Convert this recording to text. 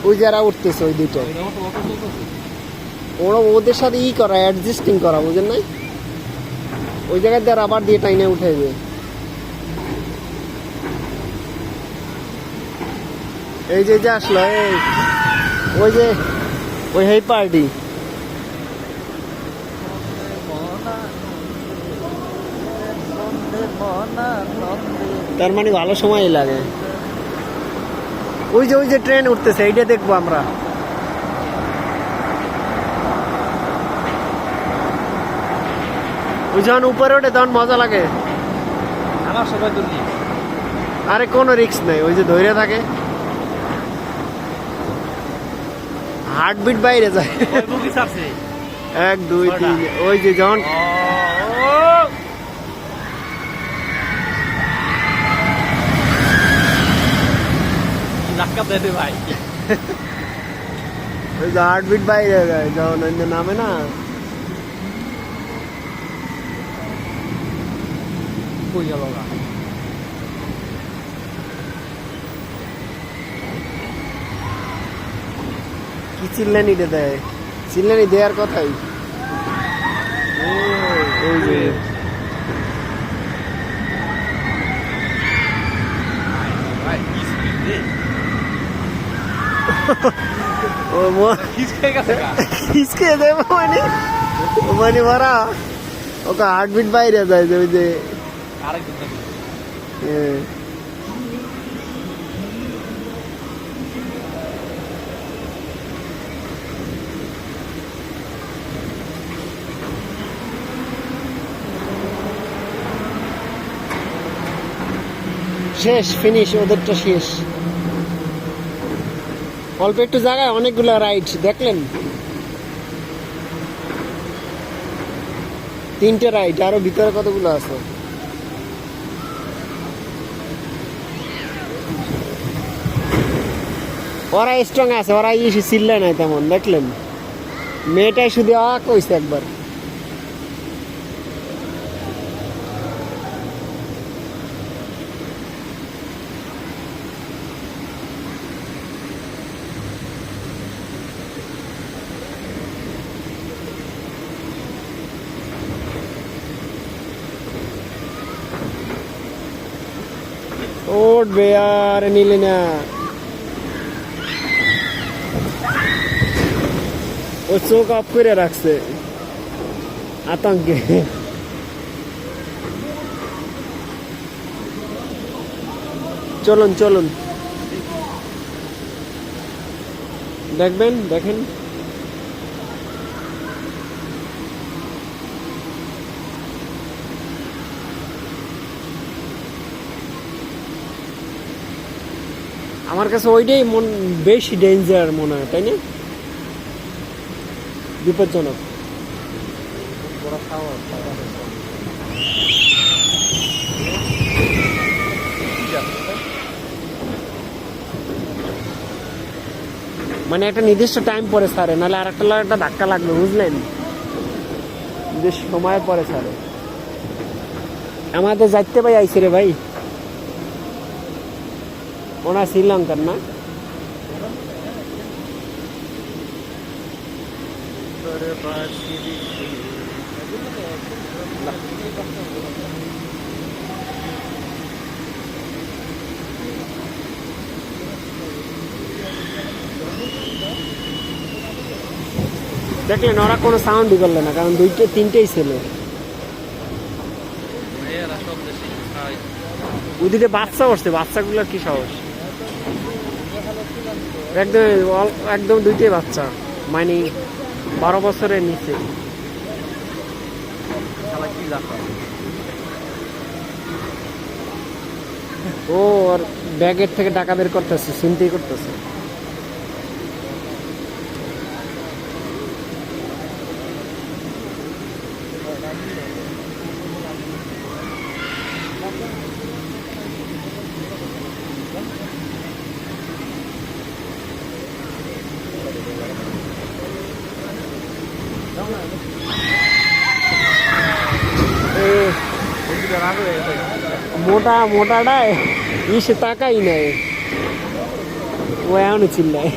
ওই যারা উঠতেছে ওই দুটো ওরা ওদের সাথে ই করা অ্যাডজাস্টিং করা বুঝেন নাই ওই জায়গায় দিয়ে রাবার দিয়ে টাইনে উঠাইবে এই যে যে আসলো এই ওই যে ওই হেই পার্টি তার মানে ভালো সময় লাগে ওই যে ট্রেন উঠতেছে এইটা দেখবো আমরা ওই যখন উপরে ওঠে তখন মজা লাগে আমার সবাই তো আরে কোনো রিস্ক নাই ওই যে ধৈর্য থাকে হার্টবিট বাইরে যায় 1 2 3 ওই যে যখন ধাক্কা দেবে ভাই ওই যে হার্টবিট বাইরে যায় যখন অন্য নামে না কই গেল না কি চিল্লানি দেয় চিল্লানি দেওয়ার কথাই ওই যে ও খিসকে দেবো মানে মারা ওকে হার্টবিট বাইরে যায় যে ওই যে শেষ ফিনিশ ওদেরটা শেষ অল্প একটু জায়গায় অনেকগুলো রাইড দেখলেন 3টে রাইড আরো ভিতরে কতগুলো আছে ওরা স্ট্রং আছে ওরা ইসে চিল্লে নাই তেমন দেখলেন মেয়েটাই শুধু কইছে একবার উঠবে আর নিলে না ও চোখ অফ করে রাখছে আতঙ্কে চলুন চলুন দেখবেন দেখেন আমার কাছে ওইটাই বেশি ডেঞ্জার মনে হয় তাই না বিপজ্জনক মানে একটা নির্দিষ্ট টাইম পরে ছাড়ে নাহলে আর একটা ধাক্কা লাগবে বুঝলেন নির্দিষ্ট সময় পরে ছাড়ে আমাদের যাইতে ভাই আইসে রে ভাই ওনা শ্রীলঙ্কার না দেখলেন ওরা কোনো সাউন্ডই করলো না কারণ 2-3টেই ছিল ওদিকে বাচ্চা বসছে বাচ্চাগুলোর কি সাহস একদম 2টেই বাচ্চা মানে 12 বছরের নিচে ও আর ব্যাগের থেকে টাকা বের করতেছে চিন্তাই করতেছে মোটাটায় সে তাকাই নাই, ও এমন চিল্লায়।